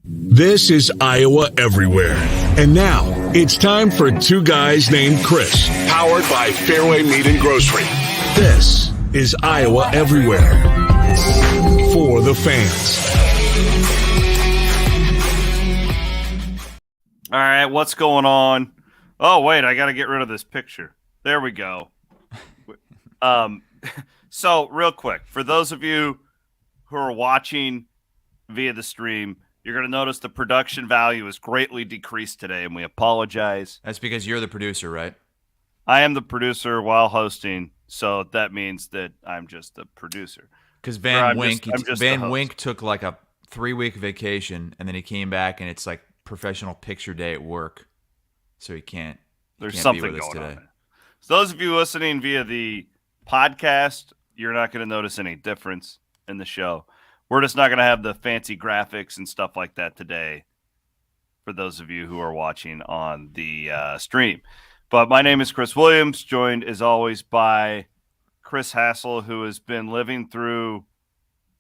This is Iowa Everywhere. And now, it's time for Two Guys Named Chris, powered by Fairway Meat and Grocery. This is Iowa Everywhere. For the fans. All right, what's going on? Oh, wait, I got to get rid of this picture. There we go. So, real quick, for those of you who are watching via the stream, you're going to notice the production value is greatly decreased today, and we apologize. That's because you're the producer, right? I am the producer while hosting, so that means that I'm just the producer. Because Van Wink took like a 3-week vacation, and then he came back, and it's like professional picture day at work, so he can't. There's something be with us going today. on there. So those of you listening via the podcast, you're not going to notice any difference in the show. We're just not going to have the fancy graphics and stuff like that today for those of you who are watching on the stream. But my name is Chris Williams, joined as always by Chris Hassel, who has been living through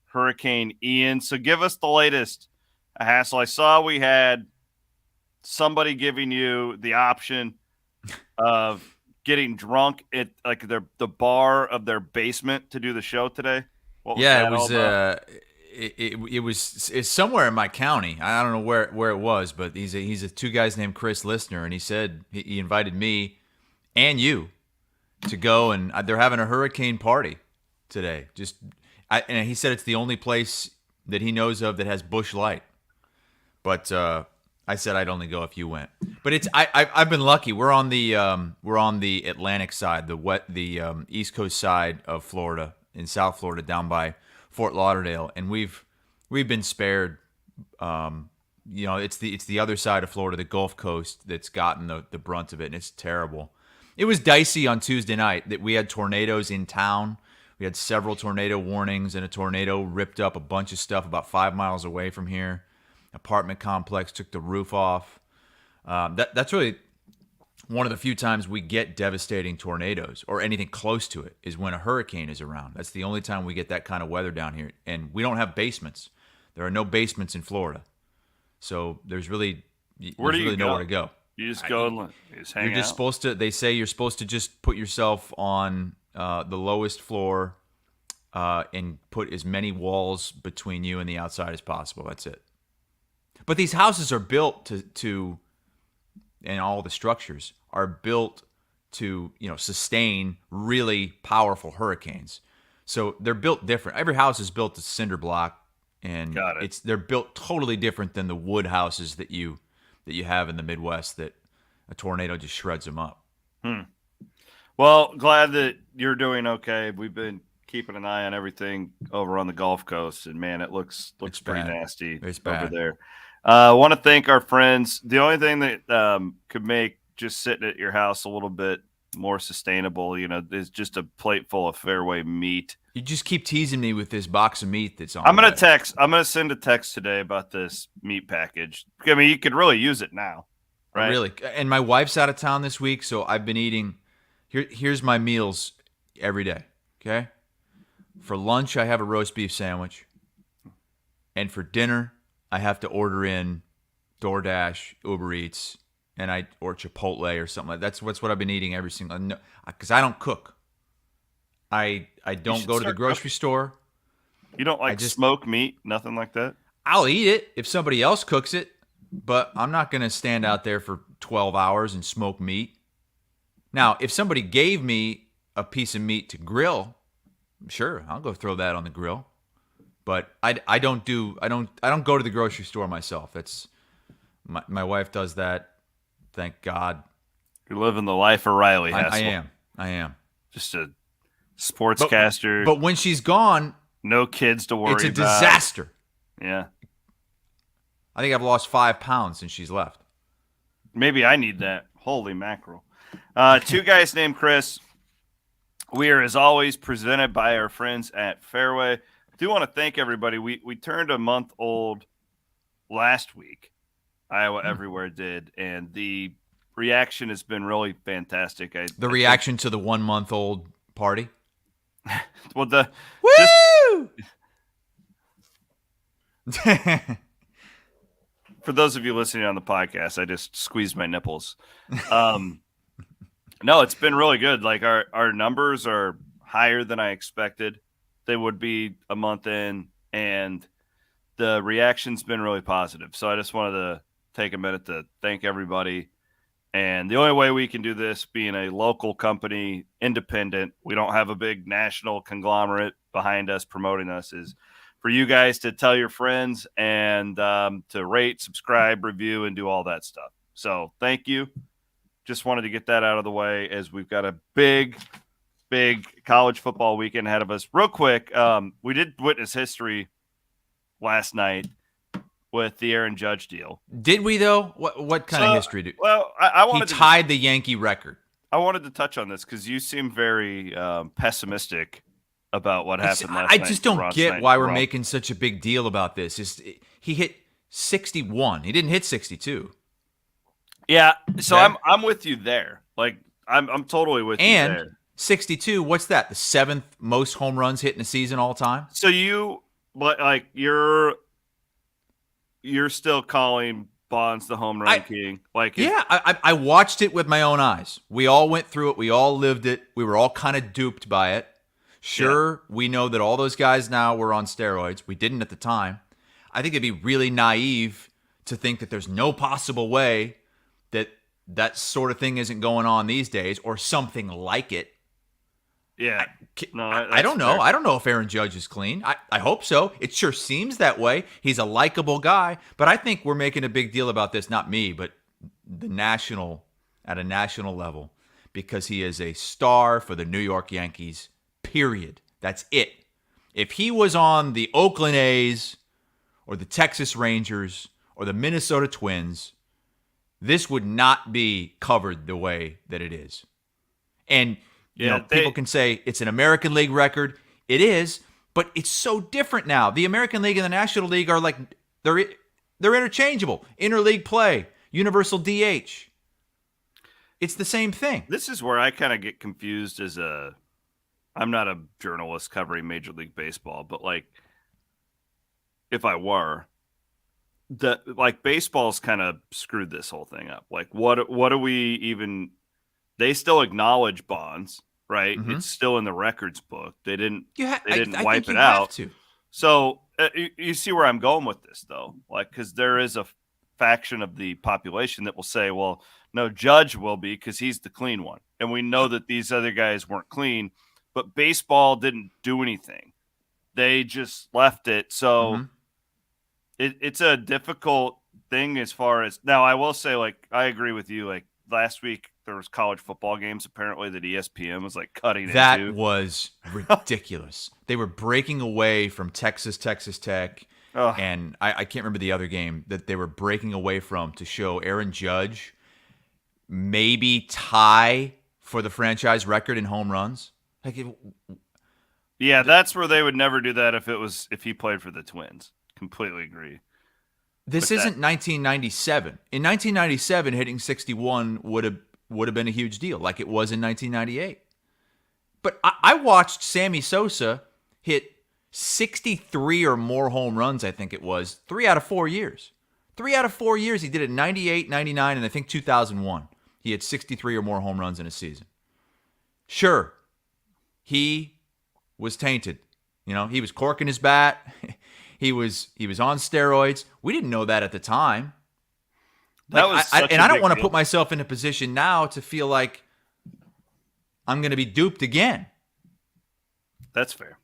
Hurricane Ian. So give us the latest, Hassel. I saw we had somebody giving you the option of getting drunk at like the bar of their basement to do the show today. It's somewhere in my county. I don't know where it was, but he's a Two Guys Named Chris listener, and he said he invited me and you to go, and they're having a hurricane party today. And he said it's the only place that he knows of that has Busch Light. But I said I'd only go if you went. But I've been lucky. We're on the Atlantic side, the East Coast side of Florida, in South Florida, down by Fort Lauderdale, and we've been spared. It's the other side of Florida, the Gulf Coast, that's gotten the brunt of it, and it's terrible. It was dicey on Tuesday night that we had tornadoes in town. We had several tornado warnings, and a tornado ripped up a bunch of stuff about 5 miles away from here. Apartment complex took the roof off. That's really one of the few times we get devastating tornadoes or anything close to it is when a hurricane is around. That's the only time we get that kind of weather down here. And we don't have basements. There are no basements in Florida. So there's really nowhere to go. You just go and just hang out. You're just supposed to, they say you're supposed to just put yourself on the lowest floor and put as many walls between you and the outside as possible. That's it. But these houses are built to and all the structures are built to, sustain really powerful hurricanes. So they're built different. Every house is built to cinder block, and they're built totally different than the wood houses that you have in the Midwest that a tornado just shreds them up. Well, glad that you're doing okay. We've been keeping an eye on everything over on the Gulf Coast, and man, it looks pretty bad. nasty It's over bad. there. I want to thank our friends. The only thing that could make just sitting at your house a little bit more sustainable, is just a plate full of Fairway Meat. You just keep teasing me with this box of meat that's on. I'm gonna send a text today about this meat package. I mean, you could really use it now, right? Really. And my wife's out of town this week, so I've been eating. Here's my meals every day. Okay. For lunch, I have a roast beef sandwich, and for dinner, I have to order in DoorDash, Uber Eats, or Chipotle or something like that. That's what I've been eating every single, because I don't cook. I don't go to the grocery store. You don't smoke meat, nothing like that? I'll eat it if somebody else cooks it, but I'm not going to stand out there for 12 hours and smoke meat. Now, if somebody gave me a piece of meat to grill, sure, I'll go throw that on the grill. But I don't go to the grocery store myself. That's my wife does that. Thank God. You're living the life of Riley. I am. Just a sportscaster. But when she's gone, no kids to worry about. It's a disaster. Yeah. I think I've lost 5 pounds since she's left. Maybe I need that. Holy mackerel. Two Guys Named Chris. We are, as always, presented by our friends at Fairway. Do want to thank everybody. We turned a month old last week. Iowa Everywhere did, and the reaction has been really fantastic. The reaction to the 1 month old party. Well, the woo. for those of you listening on the podcast, I just squeezed my nipples. No, it's been really good. Like our numbers are higher than I expected they would be a month in, and the reaction's been really positive. So I just wanted to take a minute to thank everybody. And the only way we can do this, being a local company, independent, we don't have a big national conglomerate behind us promoting us, is for you guys to tell your friends and to rate, subscribe, review, and do all that stuff. So thank you. Just wanted to get that out of the way as we've got a big college football weekend ahead of us. Real quick, we did witness history last night with the Aaron Judge deal. Did we, though? What kind of history did? Well, I wanted he tied the Yankee record. I wanted to touch on this because you seem very pessimistic about what happened last night. I just don't get why we're making such a big deal about this. He hit 61. He didn't hit 62. Yeah, so okay. I'm with you there. Like I'm totally with you there. And 62, what's that? The 7th most home runs hit in a season all time? So you're still calling Bonds the home run king? I watched it with my own eyes. We all went through it. We all lived it. We were all kind of duped by it. Sure, we know that all those guys now were on steroids. We didn't at the time. I think it'd be really naive to think that there's no possible way that sort of thing isn't going on these days or something like it. Yeah. I don't know. Fair. I don't know if Aaron Judge is clean. I hope so. It sure seems that way. He's a likable guy. But I think we're making a big deal about this, not me, but at a national level, because he is a star for the New York Yankees, period. That's it. If he was on the Oakland A's or the Texas Rangers or the Minnesota Twins, this would not be covered the way that it is. And people can say it's an American League record. It is, but it's so different now. The American League and the National League are like they're interchangeable. Interleague play, universal DH. It's the same thing. This is where I kind of get confused I'm not a journalist covering Major League Baseball, but like if I were, baseball's kind of screwed this whole thing up. Like what do we even? They still acknowledge Bonds, right? Mm-hmm. It's still in the records book. They didn't wipe it out. So you see where I'm going with this, though, like because there is a faction of the population that will say, well, no, Judge will be because he's the clean one, and we know that these other guys weren't clean, but baseball didn't do anything. They just left it. So. Mm-hmm. It's a difficult thing as far as now. I will say, like, I agree with you. Like last week, there was college football games apparently that ESPN was like cutting that into. Was ridiculous. They were breaking away from Texas Tech, and I can't remember the other game that they were breaking away from to show Aaron Judge maybe tie for the franchise record in home runs. That's where they would never do that if he played for the Twins. Completely agree. This isn't 1997. In 1997, hitting 61 would have been a huge deal, like it was in 1998. But I watched Sammy Sosa hit 63 or more home runs, I think it was, 3 out of 4 years. 3 out of 4 years, he did it in 98, 99, and I think 2001. He had 63 or more home runs in a season. Sure, he was tainted. He was corking his bat. He was on steroids. We didn't know that at the time. I don't want to put myself in a position now to feel like I'm going to be duped again. That's fair.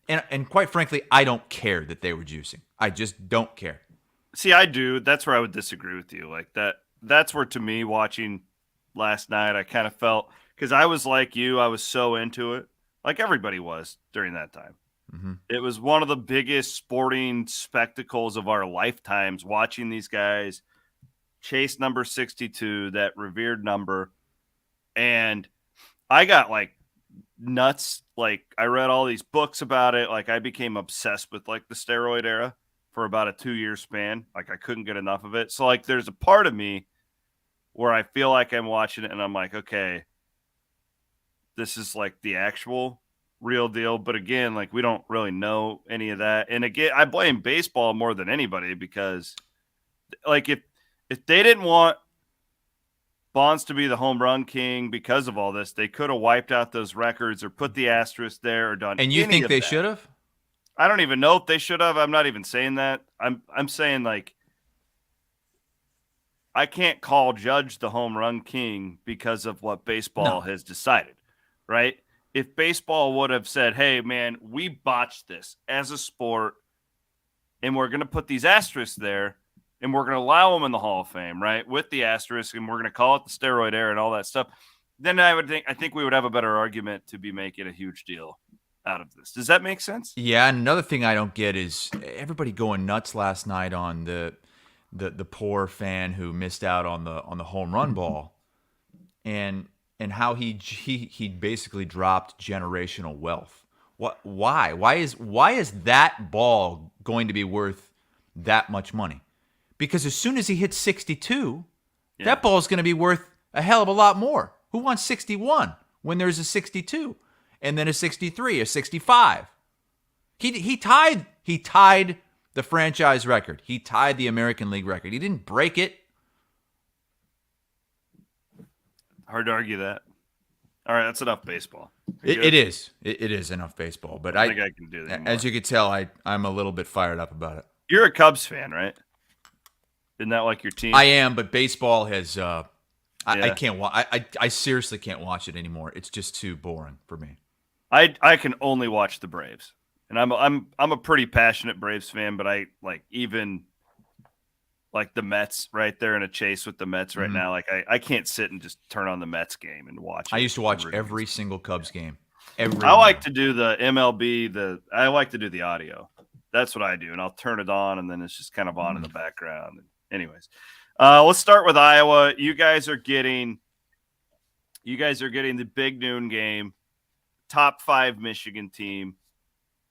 And quite frankly, I don't care that they were juicing. I just don't care. See, I do. That's where I would disagree with you. Like that's where, to me, watching last night, I kind of felt, because I was like you, I was so into it, like everybody was during that time. Mm-hmm. It was one of the biggest sporting spectacles of our lifetimes, watching these guys chase number 62, that revered number. And I got like nuts. Like I read all these books about it. Like I became obsessed with like the steroid era for about a 2-year span. Like I couldn't get enough of it. So like there's a part of me where I feel like I'm watching it and I'm like, okay, this is like the actual real deal. But again, like we don't really know any of that. And again, I blame baseball more than anybody because Like if they didn't want Bonds to be the home run king because of all this, they could have wiped out those records or put the asterisk there or done. And you any think of they that. should have? I don't even know if they should have. I'm not even saying that. I'm saying like I can't judge the home run king because of what baseball has decided, right? If baseball would have said, "Hey, man, we botched this as a sport, and we're going to put these asterisks there, and we're going to allow them in the Hall of Fame, right? With the asterisk, and we're going to call it the steroid era and all that stuff," then I think we would have a better argument to be making a huge deal out of this. Does that make sense? Yeah, and another thing I don't get is everybody going nuts last night on the poor fan who missed out on the home run ball, and how he basically dropped generational wealth. Why is that ball going to be worth that much money? Because as soon as he hits 62, that ball is going to be worth a hell of a lot more. Who wants 61 when there's a 62 and then a 63, a 65? He tied the franchise record. He tied the American League record. He didn't break it. Hard to argue that. All right, that's enough baseball. It is. It is enough baseball. But I think I can do that. As you could tell, I'm a little bit fired up about it. You're a Cubs fan, right? Isn't that like your team? I am, but baseball has. I can't watch. I seriously can't watch it anymore. It's just too boring for me. I can only watch the Braves, and I'm a pretty passionate Braves fan, but I even the Mets right there in a chase with the Mets right now. Like I can't sit and just turn on the Mets game and watch it. I used to watch every single Cubs game. I like to do the MLB. I like to do the audio. That's what I do, and I'll turn it on, and then it's just kind of on in the background. Anyways, let's start with Iowa. You guys are getting the big noon game. Top 5 Michigan team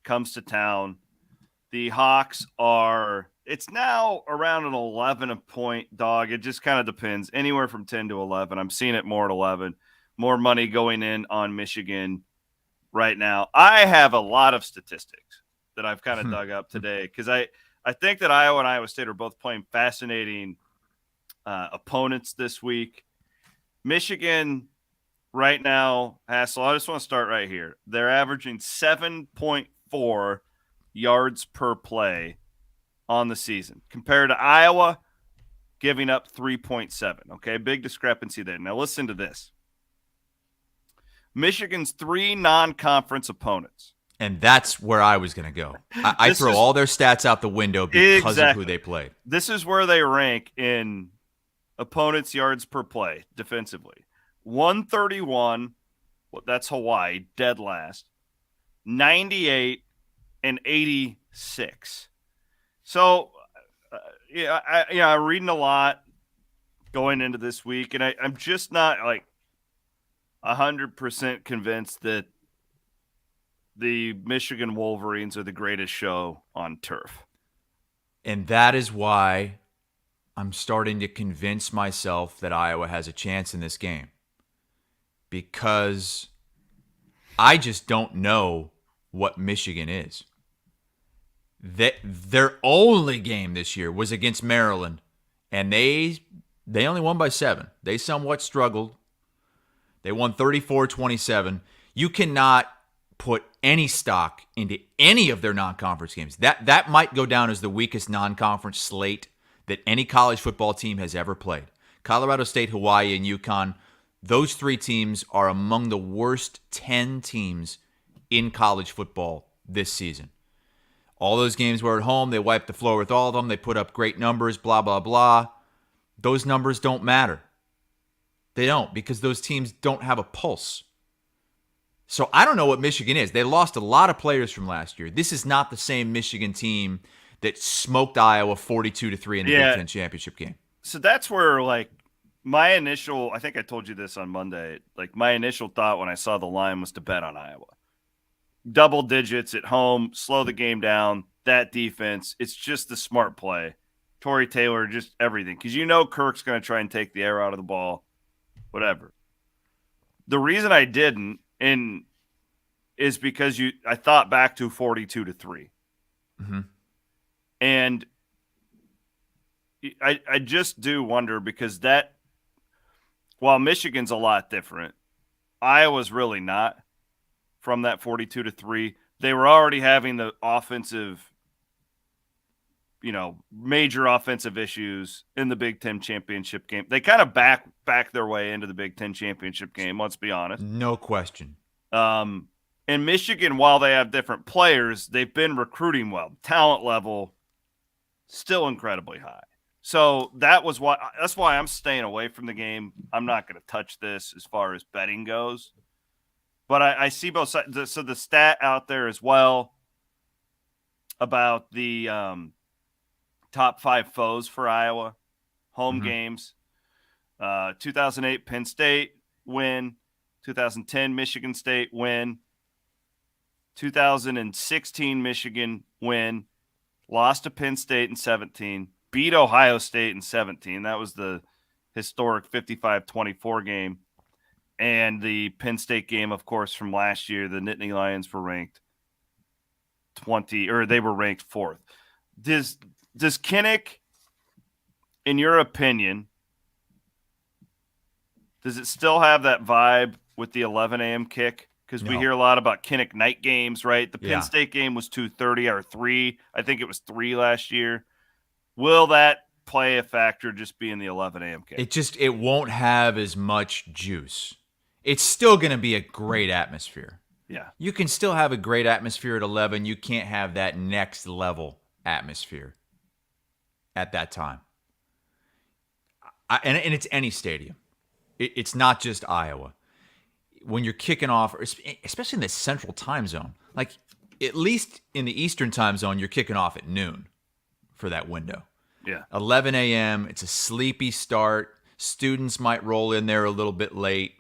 comes to town. The Hawks it's now around an 11-point dog. It just kind of depends. Anywhere from 10 to 11. I'm seeing it more at 11. More money going in on Michigan right now. I have a lot of statistics that I've kind of dug up today because I think that Iowa and Iowa State are both playing fascinating opponents this week. Michigan right now, Hassel, I just want to start right here. They're averaging 7.4 yards per play on the season compared to Iowa giving up 3.7. Okay, big discrepancy there. Now listen to this. Michigan's 3 non-conference opponents. And that's where I was going to go. I throw all their stats out the window because of who they played. This is where they rank in opponents' yards per play defensively. 131, that's Hawaii, dead last. 98 and 86. So, I'm reading a lot going into this week, and I'm just not 100% convinced that the Michigan Wolverines are the greatest show on turf. And that is why I'm starting to convince myself that Iowa has a chance in this game. Because I just don't know what Michigan is. Their only game this year was against Maryland, and they only won by 7. They somewhat struggled. They won 34-27. You cannot put any stock into any of their non-conference games. That might go down as the weakest non-conference slate that any college football team has ever played. Colorado State, Hawaii, and UConn, those 3 teams are among the worst 10 teams in college football this season. All those games were at home. They wiped the floor with all of them. They put up great numbers, blah, blah, blah. Those numbers don't matter. They don't, because those teams don't have a pulse. So I don't know what Michigan is. They lost a lot of players from last year. This is not the same Michigan team that smoked Iowa 42-3 in the Big Ten championship game. So that's where my initial, I think I told you this on Monday, my initial thought when I saw the line was to bet on Iowa. Double digits at home, slow the game down, that defense, it's just the smart play. Torrey Taylor, just everything. Because Kirk's going to try and take the air out of the ball, whatever. The reason I didn't is because I thought back to 42-3. Mm-hmm. And I just do wonder because that, while Michigan's a lot different, Iowa's really not. From that 42-3, they were already having the offensive, major offensive issues in the Big Ten championship game. They kind of back their way into the Big Ten championship game. Let's be honest. No question. In Michigan, while they have different players, they've been recruiting well. Talent level still incredibly high. So that's why I'm staying away from the game. I'm not going to touch this as far as betting goes. But I see both sides. So the stat out there as well about the top 5 foes for Iowa, home games. 2008 Penn State win. 2010 Michigan State win. 2016 Michigan win. Lost to Penn State in 17. Beat Ohio State in 17. That was the historic 55-24 game. And the Penn State game, of course, from last year, the Nittany Lions were ranked 4th. Does Kinnick, in your opinion, does it still have that vibe with the 11 a.m. kick? Because we hear a lot about Kinnick night games, right? The Penn State game was 2:30 or 3. I think it was 3 last year. Will that play a factor just being the 11 a.m. kick? It won't have as much juice. It's still going to be a great atmosphere. Yeah. You can still have a great atmosphere at 11. You can't have that next level atmosphere at that time. And it's any stadium. It's not just Iowa. When you're kicking off, especially in the central time zone, like at least in the eastern time zone, you're kicking off at noon for that window. Yeah. 11 a.m., it's a sleepy start. Students might roll in there a little bit late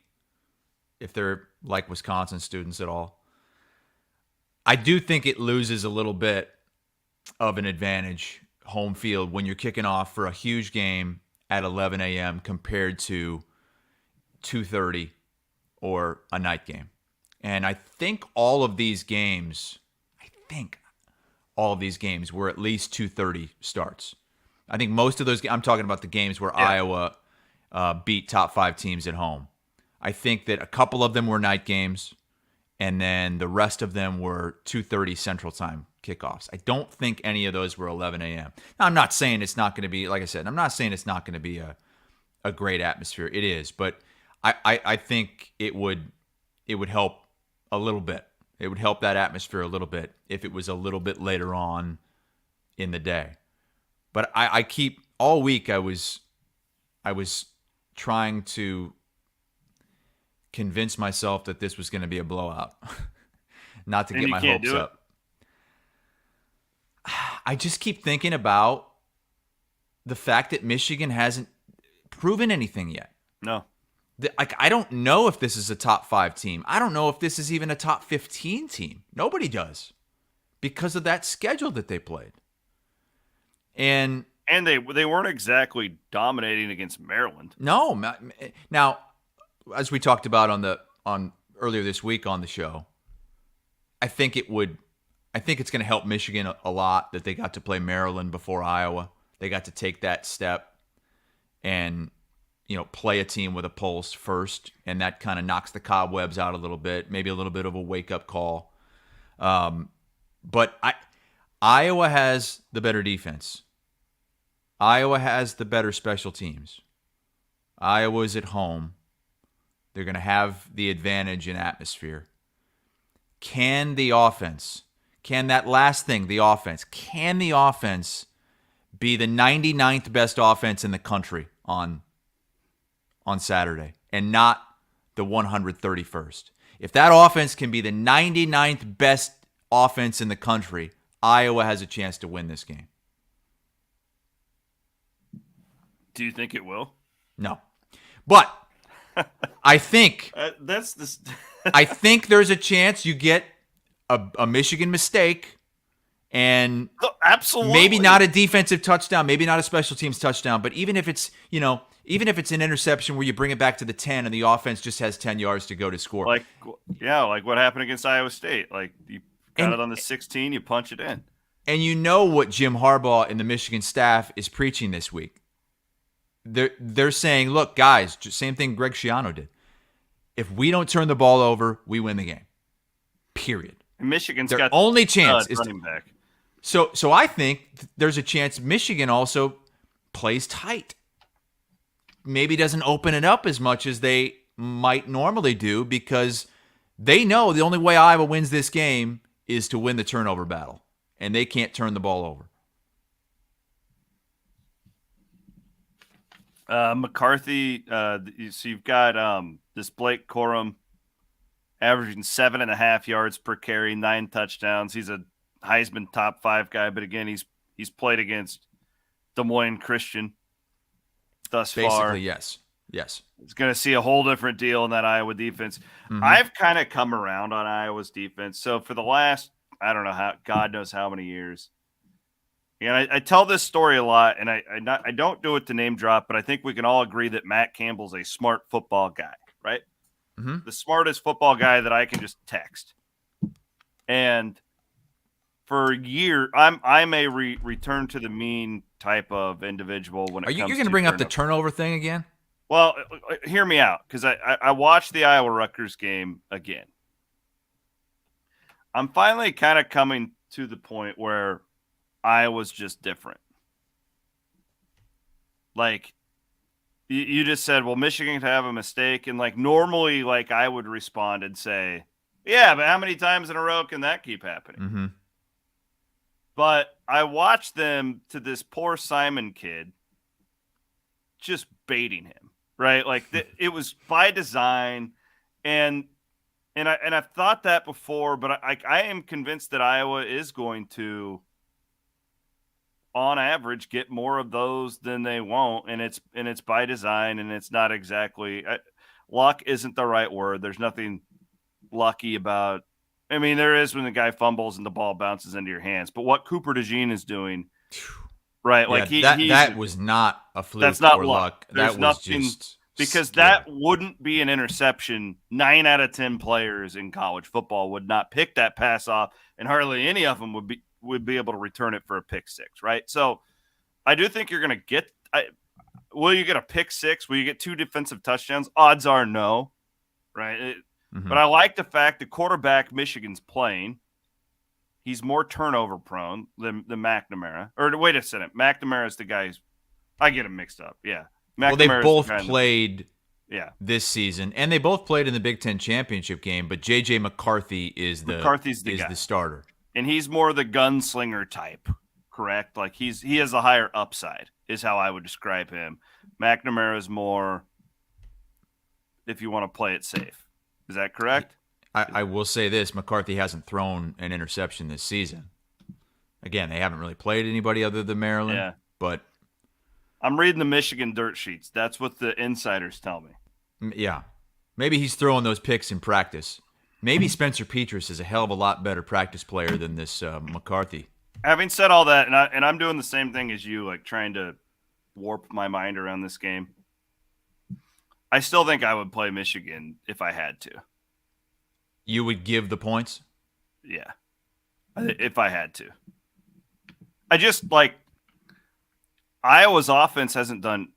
if they're like Wisconsin students at all. I do think it loses a little bit of an advantage home field when you're kicking off for a huge game at 11 a.m. compared to 2:30 or a night game. And I think all of these games were at least 2:30 starts. I think most of those, I'm talking about the games where Iowa beat top 5 teams at home. I think that a couple of them were night games, and then the rest of them were 2:30 Central Time kickoffs. I don't think any of those were 11 a.m. Now, I'm not saying it's not going to be, like I said, I'm not saying it's not going to be a great atmosphere. It is, but I think it would help a little bit. It would help that atmosphere a little bit if it was a little bit later on in the day. But I keep, all week I was trying to convince myself that this was going to be a blowout, not to get my hopes up. I just keep thinking about the fact that Michigan hasn't proven anything yet. No. I don't know if this is a top 5 team. I don't know if this is even a top 15 team. Nobody does because of that schedule that they played. And they weren't exactly dominating against Maryland. No. Now, as we talked about on earlier this week on the show, I think it's going to help Michigan a lot that they got to play Maryland before Iowa. They got to take that step and play a team with a pulse first, and that kind of knocks the cobwebs out a little bit, maybe a little bit of a wake-up call. But Iowa has the better defense. Iowa has the better special teams. Iowa's at home. They're going to have the advantage in atmosphere. Can the offense be the 99th best offense in the country on Saturday and not the 131st? If that offense can be the 99th best offense in the country, Iowa has a chance to win this game. Do you think it will? No. But I think I think there's a chance you get a Michigan mistake and absolutely maybe not a defensive touchdown, maybe not a special teams touchdown, but even if it's an interception where you bring it back to the 10 and the offense just has 10 yards to go to score. Like what happened against Iowa State. Like you got it on the 16, you punch it in. And you know what Jim Harbaugh and the Michigan staff is preaching this week. They're saying, look, guys, same thing Greg Schiano did. If we don't turn the ball over, we win the game. Period. And Michigan's Their got only chance is running back. So I think there's a chance Michigan also plays tight. Maybe doesn't open it up as much as they might normally do because they know the only way Iowa wins this game is to win the turnover battle, and they can't turn the ball over. McCarthy, so you've got this Blake Corum averaging 7.5 yards per carry, 9 touchdowns. He's a Heisman top 5 guy, but again, he's played against Des Moines Christian thus far. Basically, yes. He's going to see a whole different deal in that Iowa defense. Mm-hmm. I've kind of come around on Iowa's defense. So for the last, I don't know how, God knows how many years. And I tell this story a lot, and I don't do it to name drop, but I think we can all agree that Matt Campbell's a smart football guy, right? Mm-hmm. The smartest football guy that I can just text. And for a year, I'm a return to the mean type of individual when it comes to you're going to bring up the turnover thing again? Well, hear me out, because I watched the Iowa-Rutgers game again. I'm finally kind of coming to the point where Iowa's just different. Like, you just said, well, Michigan could have a mistake, and like normally, like I would respond and say, yeah, but how many times in a row can that keep happening? Mm-hmm. But I watched them to this poor Simon kid just baiting him, right? Like it was by design, and I've thought that before, but I am convinced that Iowa is going to, on average, get more of those than they won't, and it's by design, and it's not exactly luck isn't the right word. There's nothing lucky about. I mean, there is when the guy fumbles and the ball bounces into your hands, but what Cooper DeJean is doing, right? Like that was not a fluke. That's not or luck. That was nothing, just because skill. that wouldn't be an interception. 9 out of 10 players in college football would not pick that pass off, and hardly any of them would be able to return it for a pick six, right? So I do think you're going to get will you get a pick six? Will you get 2 defensive touchdowns? Odds are no, right? But I like the fact the quarterback Michigan's playing, he's more turnover prone than McNamara. Or wait a second, McNamara is the guy I get him mixed up. Yeah. Well, they both played this season, and they both played in the Big Ten championship game, but J.J. McCarthy is the starter. And he's more the gunslinger type, correct? Like he has a higher upside, is how I would describe him. McNamara is more, if you want to play it safe. Is that correct? I will say this, McCarthy hasn't thrown an interception this season. Again, they haven't really played anybody other than Maryland, but I'm reading the Michigan dirt sheets. That's what the insiders tell me. Yeah. Maybe he's throwing those picks in practice. Maybe Spencer Petras is a hell of a lot better practice player than this McCarthy. Having said all that, and I'm doing the same thing as you, like trying to warp my mind around this game, I still think I would play Michigan if I had to. You would give the points? Yeah. If I had to. I just, like, Iowa's offense hasn't done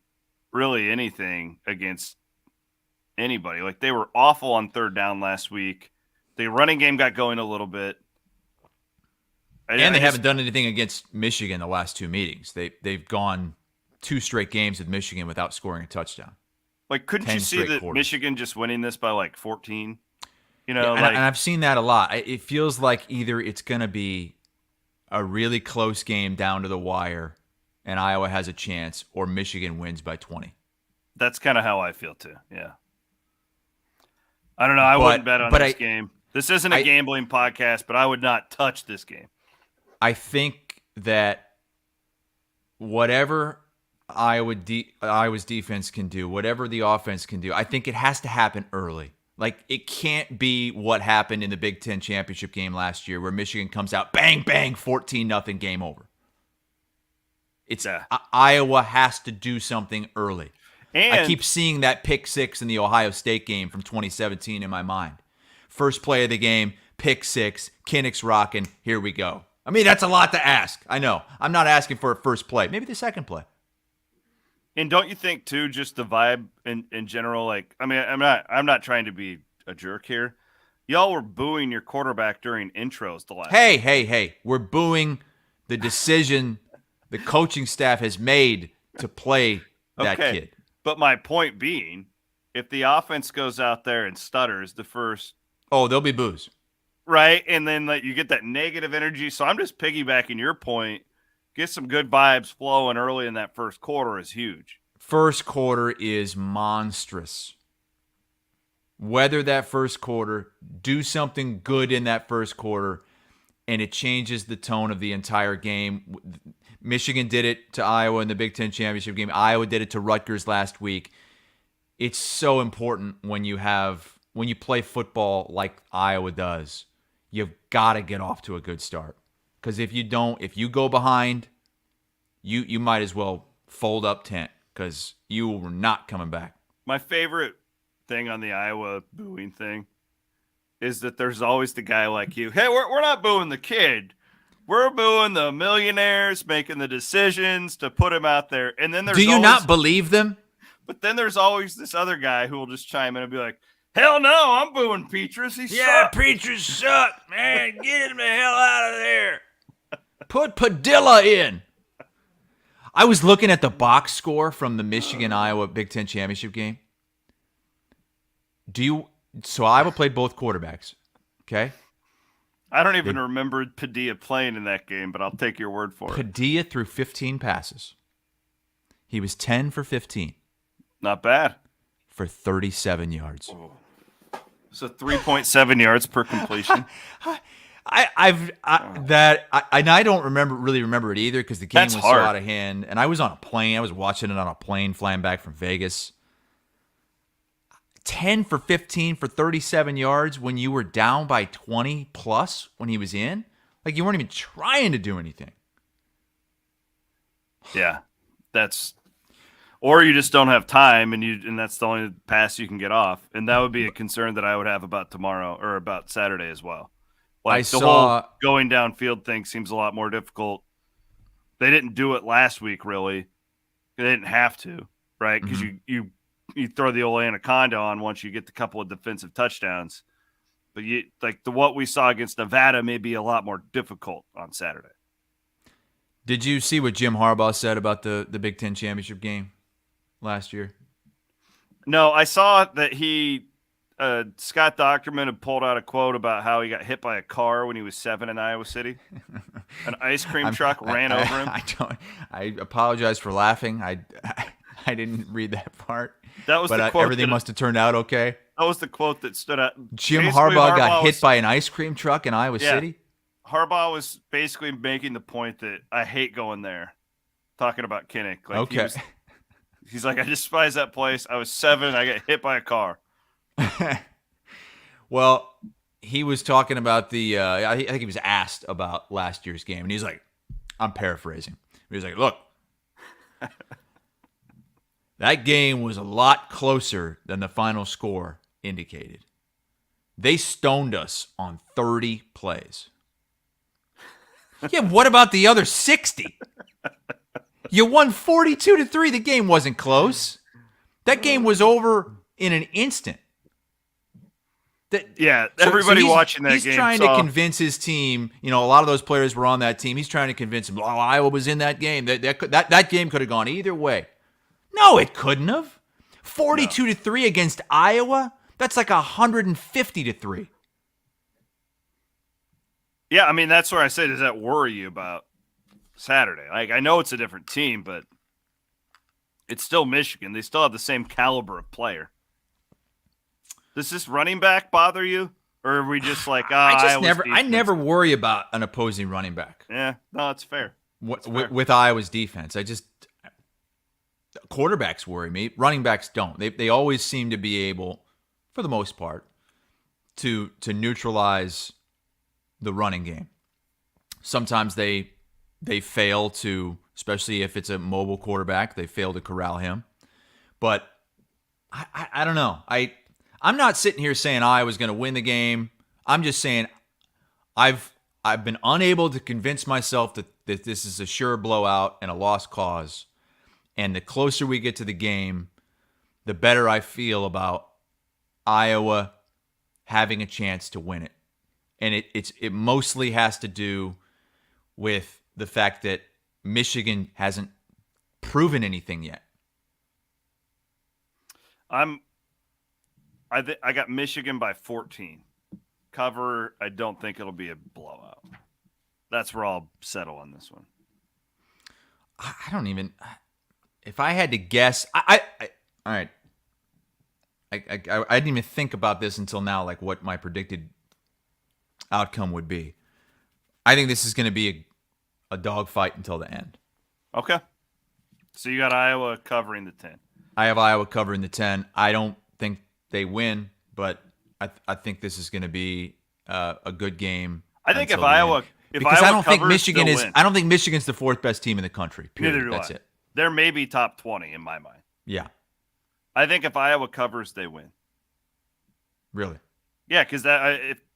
really anything against anybody. Like, they were awful on third down last week. The running game got going a little bit. And they haven't done anything against Michigan the last 2 meetings. They've gone 2 straight games with Michigan without scoring a touchdown. Like, couldn't you see that Michigan just winning this by, like, 14? You know, and I've seen that a lot. It feels like either it's going to be a really close game down to the wire and Iowa has a chance, or Michigan wins by 20. That's kind of how I feel, too, yeah. I don't know. I wouldn't bet on this game. This isn't a gambling podcast, but I would not touch this game. I think that whatever Iowa's defense can do, whatever the offense can do, I think it has to happen early. Like, it can't be what happened in the Big Ten championship game last year where Michigan comes out, bang, bang, 14-0, game over. Iowa has to do something early. And I keep seeing that pick six in the Ohio State game from 2017 in my mind. First play of the game, pick six, Kinnick's rocking, here we go. I mean, that's a lot to ask. I know. I'm not asking for a first play. Maybe the second play. And don't you think too, just the vibe in general? Like, I mean, I'm not trying to be a jerk here. Y'all were booing your quarterback during intros the last. Hey! We're booing the decision the coaching staff has made to play that kid. But my point being, if the offense goes out there and stutters the first, there'll be boos, right, and then you get that negative energy. So I'm just piggybacking your point. Get some good vibes flowing early in that first quarter is huge. First quarter is monstrous. Weather that first quarter, do something good in that first quarter, and it changes the tone of the entire game. Michigan did it to Iowa in the Big Ten championship game. Iowa did it to Rutgers last week. It's so important when you play football like Iowa does. You've got to get off to a good start. Because if you don't, if you go behind, you might as well fold up tent because you are not coming back. My favorite thing on the Iowa booing thing is that there's always the guy like you. Hey, we're not booing the kid. We're booing the millionaires making the decisions to put him out there. And then do you not believe them? But then there's always this other guy who will just chime in and be like, hell no, I'm booing Petrus. Petrus sucked, man. Get him the hell out of there. Put Padilla in. I was looking at the box score from the Michigan-Iowa Big Ten championship game. So Iowa played both quarterbacks, okay? I don't even remember Padilla playing in that game, but I'll take your word for it. Padilla threw 15 passes. He was 10 for 15. Not bad. For 37 yards. So 3.7 yards per completion. I don't really remember it either because the game was so out of hand. And I was on a plane. I was watching it on a plane flying back from Vegas. 10 for 15 for 37 yards when you were down by 20 plus when he was in. Like you weren't even trying to do anything. Yeah, or you just don't have time and that's the only pass you can get off. And that would be a concern that I would have about tomorrow or about Saturday as well. Like whole going downfield thing seems a lot more difficult. They didn't do it last week, really. They didn't have to, right? Because you throw the old anaconda on once you get the couple of defensive touchdowns. But what we saw against Nevada may be a lot more difficult on Saturday. Did you see what Jim Harbaugh said about the Big Ten championship game last year? No, I saw that Scott Docterman had pulled out a quote about how he got hit by a car when he was 7 in Iowa City. An ice cream truck ran over him. I apologize for laughing. I didn't read that part. That was the quote. Everything must have turned out okay. That was the quote that stood out. Jim Harbaugh got hit by an ice cream truck in Iowa City? Harbaugh was basically making the point that I hate going there, talking about Kinnick. Like okay. He's like, I despise that place. I was 7. I got hit by a car. Well, he was talking about I think he was asked about last year's game, and he's like, I'm paraphrasing. He was like, look, that game was a lot closer than the final score indicated. They stoned us on 30 plays. Yeah, what about the other 60? You won 42-3. The game wasn't close. That game was over in an instant. Everybody watching that game. He's trying to convince his team. A lot of those players were on that team. He's trying to convince them. Iowa was in that game. That game could have gone either way. No, it couldn't have. 42-3 against Iowa. That's like 150-3. Yeah, I mean that's where I say, does that worry you about Saturday? Like I know it's a different team, but it's still Michigan. They still have the same caliber of player. Does this running back bother you, or are we just like? I never worry about an opposing running back. Yeah, no, it's fair. With Iowa's defense, quarterbacks worry me. Running backs don't. They always seem to be able, for the most part, to neutralize the running game. Sometimes they fail to, especially if it's a mobile quarterback, they fail to corral him. But I don't know. I'm not sitting here saying Iowa's going to win the game. I'm just saying I've I've been unable to convince myself that this is a sure blowout and a lost cause. And the closer we get to the game, the better I feel about Iowa having a chance to win it. And it mostly has to do with the fact that Michigan hasn't proven anything yet. I got Michigan by 14. Cover, I don't think it'll be a blowout. That's where I'll settle on this one. I don't even. If I had to guess, all right. I didn't even think about this until now, like what my predicted outcome would be. I think this is going to be a dogfight until the end. Okay. So you got Iowa covering the 10. I have Iowa covering the 10. I don't think they win, but I think this is going to be a good game. I think because Iowa I don't think covers, Michigan is. win. I don't think Michigan's the fourth best team in the country. Period. Neither do That's I. it. They're maybe top 20 in my mind. Yeah. I think if Iowa covers, they win. Really? Yeah, because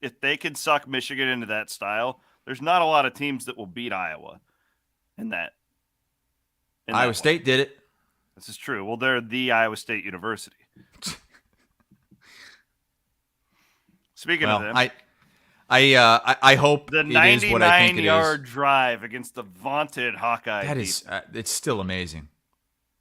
if they can suck Michigan into that style, there's not a lot of teams that will beat Iowa in that. Iowa State did it. This is true. Well, they're the Iowa State University. Speaking of them, I hope the it is what I think it is. 99-yard drive against the vaunted Hawkeye. That is, it's still amazing.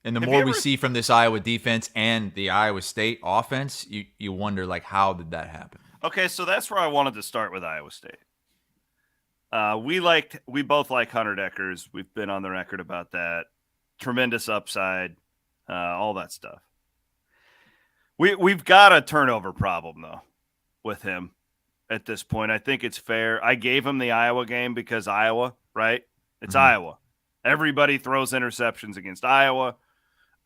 And the Have more you we ever- see from this Iowa defense and the Iowa State offense, you wonder, like, how did that happen? Okay, so that's where I wanted to start with Iowa State. We both like Hunter Deckers. We've been on the record about that. Tremendous upside, all that stuff. We've got a turnover problem though with him at this point. I think it's fair. I gave him the Iowa game because Iowa, right? It's Iowa. Everybody throws interceptions against Iowa.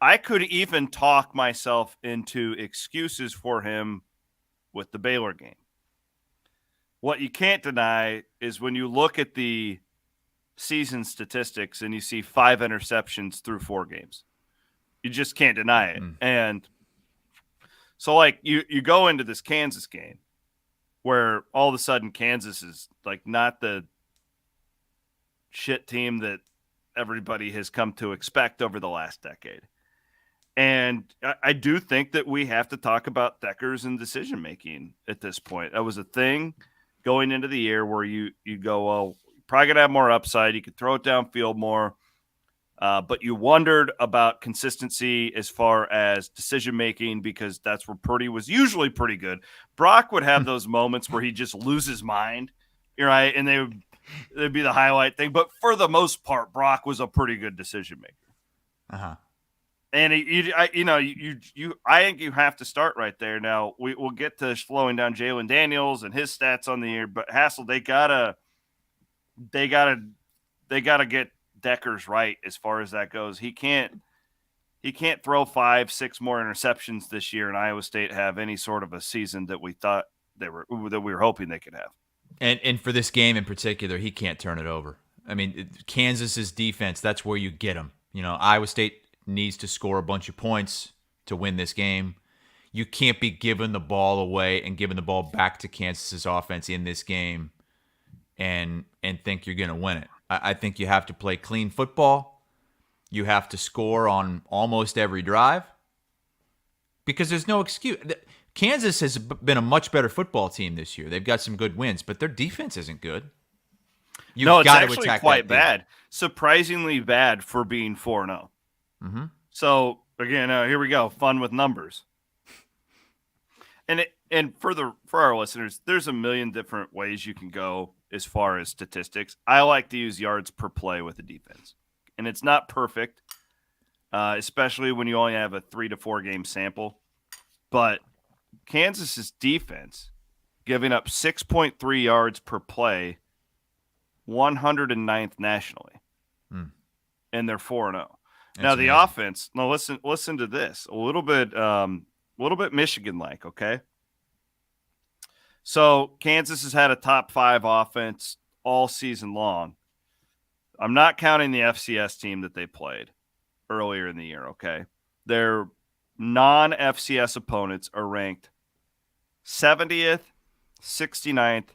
I could even talk myself into excuses for him with the Baylor game. What you can't deny is when you look at the season statistics and you see 5 interceptions through 4 games, you just can't deny it. And so, like, you go into this Kansas game where all of a sudden Kansas is like not the shit team that everybody has come to expect over the last decade. And I do think that we have to talk about Deckers and decision making at this point. That was a thing going into the year where you go, well, you're probably gonna have more upside. You could throw it downfield more, but you wondered about consistency as far as decision making because that's where Purdy was usually pretty good. Brock would have those moments where he just lose his mind, right? And they'd be the highlight thing. But for the most part, Brock was a pretty good decision maker. And I think you have to start right there. Now we'll get to slowing down Jalen Daniels and his stats on the year, but Hassel, they gotta get Deckers right as far as that goes. He can't throw 5-6 more interceptions this year, and Iowa State have any sort of a season that we thought that we were hoping they could have. And for this game in particular, he can't turn it over. I mean, Kansas's defense, that's where you get him. You know, Iowa State needs to score a bunch of points to win this game. You can't be giving the ball away and giving the ball back to Kansas's offense in this game and think you're going to win it. I think you have to play clean football. You have to score on almost every drive because there's no excuse. Kansas has been a much better football team this year. They've got some good wins, but their defense isn't good. No, it's actually quite bad. Surprisingly bad for being 4-0. So again, here we go. Fun with numbers. And for our listeners, there's a million different ways you can go as far as statistics. I like to use yards per play with the defense, and it's not perfect, especially when you only have a 3 to 4 game sample. But Kansas's defense giving up 6.3 yards per play, 109th nationally, and they're 4-0. Now the offense. Now listen to this. A little bit Michigan-like. Okay. So Kansas has had a top 5 offense all season long. I'm not counting the FCS team that they played earlier in the year. Okay, their non-FCS opponents are ranked 70th, 69th,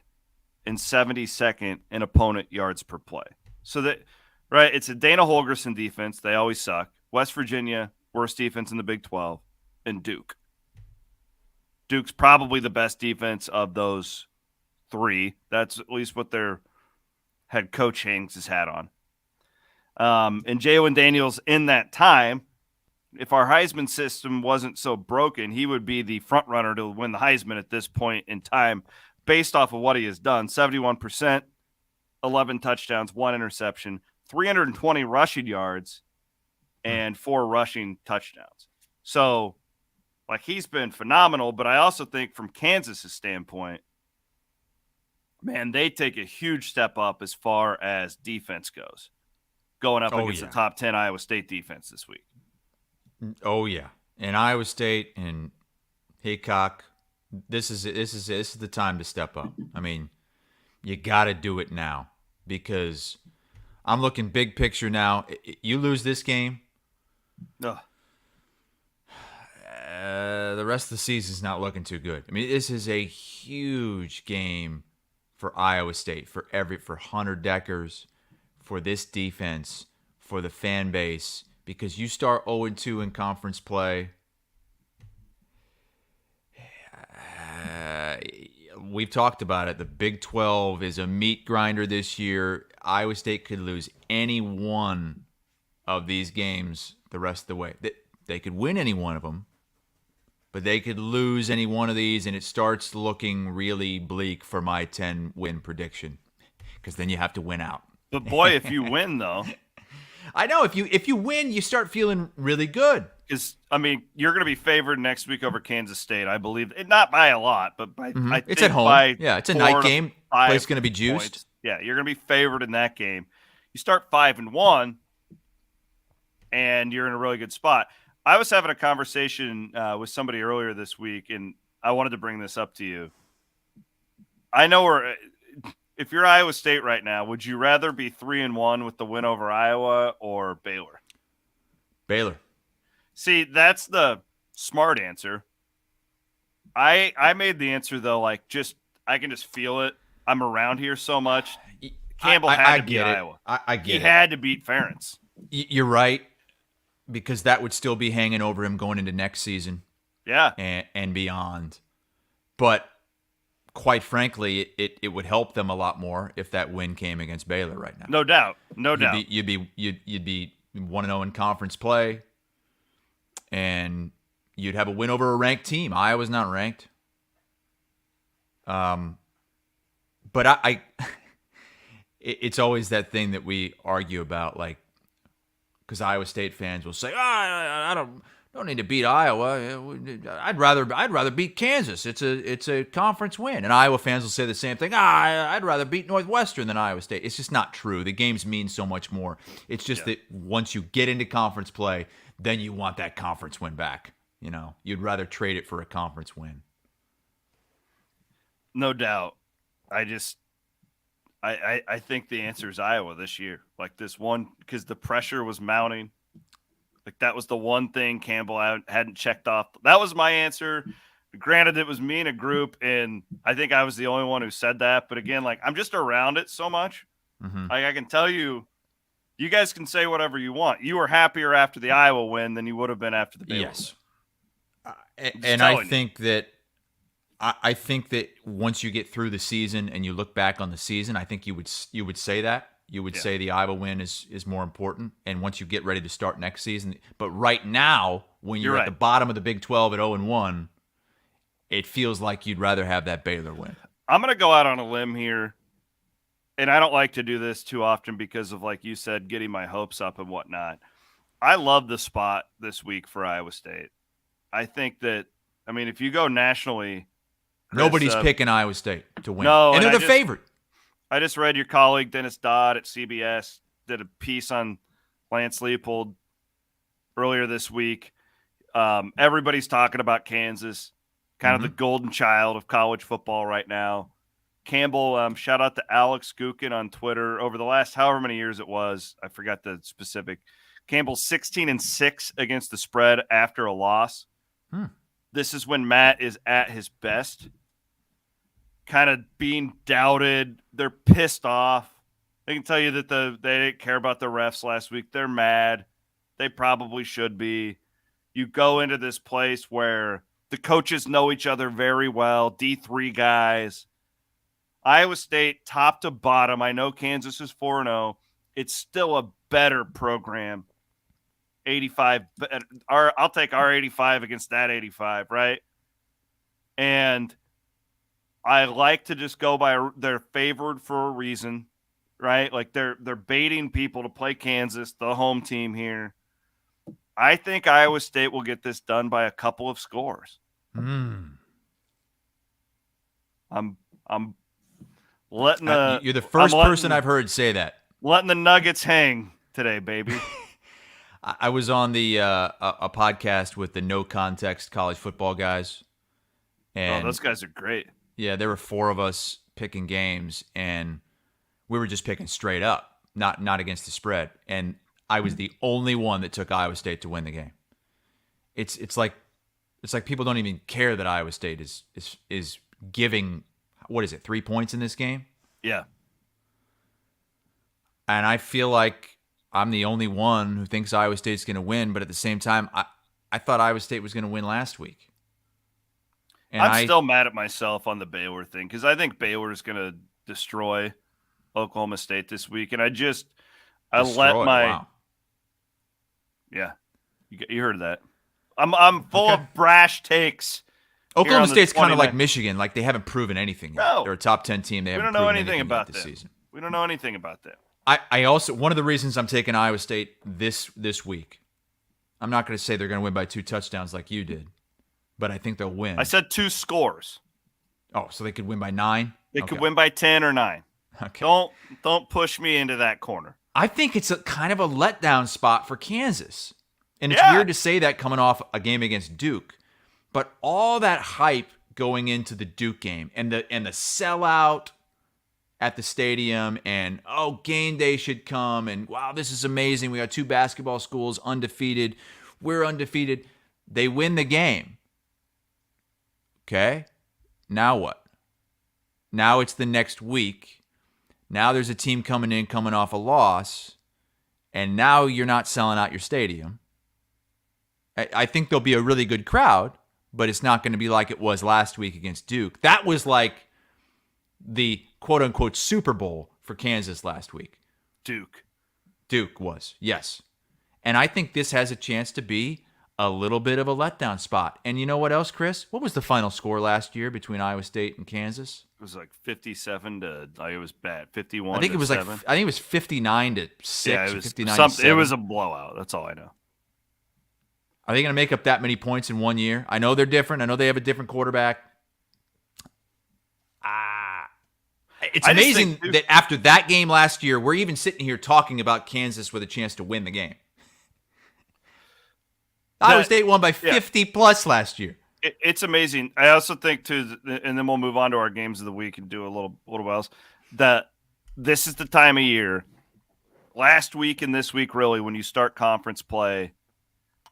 and 72nd in opponent yards per play. So that, right, it's a Dana Holgorsen defense. They always suck. West Virginia, worst defense in the Big 12, and Duke. Duke's probably the best defense of those three. That's at least what their head coach hangs his hat on. And Jalen Daniels in that time, if our Heisman system wasn't so broken, he would be the front runner to win the Heisman at this point in time based off of what he has done. 71%, 11 touchdowns, 1 interception, 320 rushing yards, and 4 rushing touchdowns. So, like, he's been phenomenal, but I also think from Kansas' standpoint, man, they take a huge step up as far as defense goes, going up against the top 10 Iowa State defense this week. Oh, yeah. And Iowa State and Haycock, this is the time to step up. I mean, you got to do it now because I'm looking big picture now. You lose this game, the rest of the season's not looking too good. I mean, this is a huge game for Iowa State, for Hunter Deckers, for this defense, for the fan base, because you start 0-2 in conference play. We've talked about it. The Big 12 is a meat grinder this year. Iowa State could lose any one of these games the rest of the way. They could win any one of them, but they could lose any one of these, and it starts looking really bleak for my 10-win prediction because then you have to win out. But, boy, if you win, though. I know. If you win, you start feeling really good. Because, I mean, you're going to be favored next week over Kansas State, I believe. Not by a lot, but by I think it's at home. By it's a night game. Place going to be juiced. Points. Yeah, you're going to be favored in that game. You start 5-1, and you're in a really good spot. I was having a conversation with somebody earlier this week, and I wanted to bring this up to you. I know if you're Iowa State right now, would you rather be 3-1 with the win over Iowa or Baylor? Baylor. See, that's the smart answer. I made the answer, though, like, I can just feel it. I'm around here so much. Campbell had to beat Iowa. I get it. He had to beat Ferentz. You're right, because that would still be hanging over him going into next season. Yeah. And beyond. But quite frankly, it would help them a lot more if that win came against Baylor right now. No doubt. No doubt. You'd be 1-0 in conference play, and you'd have a win over a ranked team. Iowa's not ranked. But it's always that thing that we argue about, like, because Iowa State fans will say, I don't need to beat Iowa. I'd rather beat Kansas. It's a conference win. And Iowa fans will say the same thing. I'd rather beat Northwestern than Iowa State. It's just not true. The games mean so much more. It's just that once you get into conference play, then you want that conference win back. You know, you'd rather trade it for a conference win. No doubt. I think the answer is Iowa this year. Like, this one, because the pressure was mounting. Like, that was the one thing Campbell hadn't checked off. That was my answer. Granted, it was me in a group, and I think I was the only one who said that. But again, like, I'm just around it so much. Mm-hmm. Like, I can tell you, you guys can say whatever you want. You were happier after the Iowa win than you would have been after the Baylor yes. win. And I think that once you get through the season and you look back on the season, I think you would say that. You would say the Iowa win is more important. And once you get ready to start next season. But right now, when you're at the bottom of the Big 12 at 0-1, it feels like you'd rather have that Baylor win. I'm going to go out on a limb here. And I don't like to do this too often because of, like you said, getting my hopes up and whatnot. I love the spot this week for Iowa State. I think that, I mean, if you go nationally, nobody's picking Iowa State to win. No, and they're the favorite. I just read your colleague, Dennis Dodd at CBS, did a piece on Lance Leipold earlier this week. Everybody's talking about Kansas, kind of the golden child of college football right now. Campbell, shout out to Alex Gukin on Twitter. Over the last however many years it was, I forgot the specific. Campbell's 16-6 against the spread after a loss. This is when Matt is at his best. kind of being doubted. They're pissed off. They can tell you that they didn't care about the refs last week. They're mad. They probably should be. You go into this place where the coaches know each other very well, D3 guys. Iowa State, top to bottom. I know Kansas is 4-0. It's still a better program. 85. I'll take our 85 against that 85, right? And I like to just go by they're favored for a reason, right? Like they're baiting people to play Kansas, the home team here. I think Iowa State will get this done by a couple of scores. I'm letting the you're the first person I've heard say that. Letting the Nuggets hang today, baby. I was on the a podcast with the No Context college football guys, and those guys are great. Yeah, there were 4 of us picking games, and we were just picking straight up, not against the spread. And I was the only one that took Iowa State to win the game. It's like people don't even care that Iowa State is giving, what is it, 3 points in this game? Yeah. And I feel like I'm the only one who thinks Iowa State's going to win, but at the same time, I thought Iowa State was going to win last week. And I'm still mad at myself on the Baylor thing because I think Baylor is going to destroy Oklahoma State this week, and wow. Yeah, you heard that. I'm full of brash takes. Oklahoma State's kind of like Michigan, like they haven't proven anything yet. No. They're a top 10 team. We don't know anything about this season. We don't know anything about that. I also, one of the reasons I'm taking Iowa State this week, I'm not going to say they're going to win by 2 touchdowns like you did, but I think they'll win. I said 2 scores. Oh, so they could win by 9? They could win by 10 or 9. Okay. Don't push me into that corner. I think it's a kind of a letdown spot for Kansas. And it's weird to say that coming off a game against Duke. But all that hype going into the Duke game and the sellout at the stadium and, game day should come and, wow, this is amazing. We got 2 basketball schools undefeated. We're undefeated. They win the game. Okay? Now what? Now it's the next week. Now there's a team coming off a loss, and now you're not selling out your stadium. I think there'll be a really good crowd, but it's not going to be like it was last week against Duke. That was like the quote-unquote Super Bowl for Kansas last week. Duke was, yes. And I think this has a chance to be a little bit of a letdown spot. And you know what else, Chris? What was the final score last year between Iowa State and Kansas? It was like 57 to, it was bad, 51 I think to it was 7. I think it was 59 to 6, yeah, it was 59 to 7. It was a blowout. That's all I know. Are they going to make up that many points in 1 year? I know they're different. I know they have a different quarterback. It's amazing that after that game last year, we're even sitting here talking about Kansas with a chance to win the game. Iowa State won by 50 plus last year. It's amazing. I also think too, and then we'll move on to our games of the week and do a little else. That this is the time of year, last week and this week really, when you start conference play,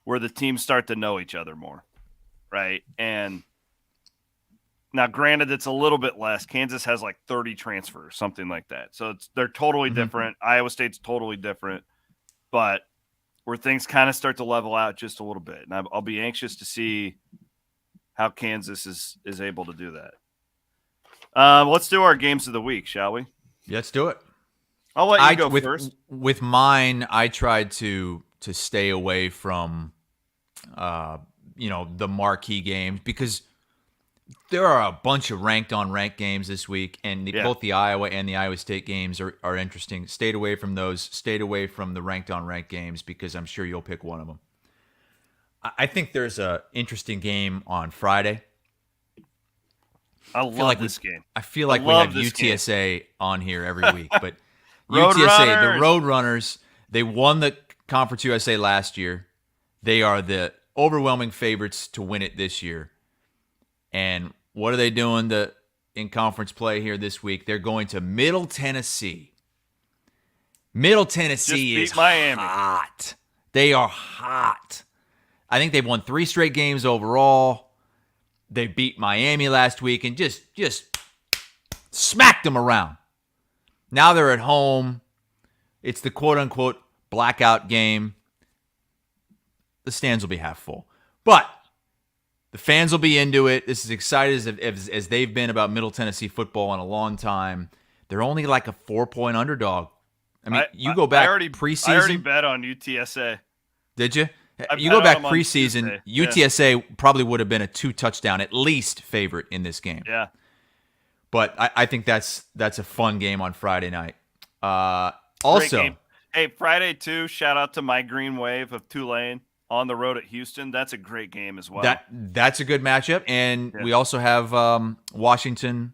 where the teams start to know each other more, right? And now, granted, it's a little bit less. Kansas has like 30 transfers, something like that. So they're totally different. Iowa State's totally different, but where things kind of start to level out just a little bit. And I'll be anxious to see how Kansas is able to do that. Let's do our games of the week, shall we? Let's do it. I'll let you go first. With mine, I tried to stay away from, the marquee games because there are a bunch of ranked games this week, and both the Iowa and the Iowa State games are interesting. Stayed away from those. Stayed away from the ranked games because I'm sure you'll pick one of them. I think there's a interesting game on Friday. I love this game. I feel like we have UTSA on here every week, but UTSA, the Roadrunners, they won the Conference USA last year. They are the overwhelming favorites to win it this year. And what are they doing in conference play here this week? They're going to Middle Tennessee. Middle Tennessee is Miami. Hot. They are hot. I think they've won 3 straight games overall. They beat Miami last week and just Smacked them around. Now they're at home. It's the quote-unquote blackout game. The stands will be half full. But the fans will be into it. This is excited as they've been about Middle Tennessee football in a long time. They're only like a 4-point underdog. I mean, you go back preseason. I already bet on UTSA. Did you? I You go bet back on them on preseason, Tuesday. UTSA probably would have been a 2-touchdown at least favorite in this game. Yeah. But I think that's a fun game on Friday night. Great Also, game. Hey, Friday too, shout out to my Green Wave of Tulane on the road at Houston. That's a great game as well. that's a good matchup. And we also have Washington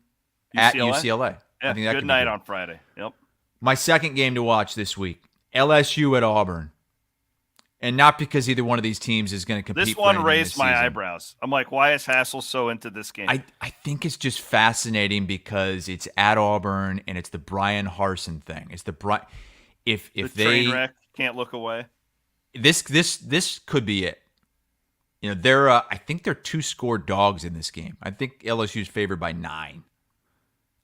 at UCLA. Yeah, I think that good could be night good. on Friday. Yep. My second game to watch this week, LSU at Auburn. And not because either one of these teams is going to compete. This for one anything raised this my season. eyebrows. I'm like, why is Hassel so into this game? I think it's just fascinating because it's at Auburn and it's the Brian Harsin thing. It's the if the they train wreck, can't look away. This could be it. You know, they're I think they're 2-score dogs in this game. I think LSU's favored by 9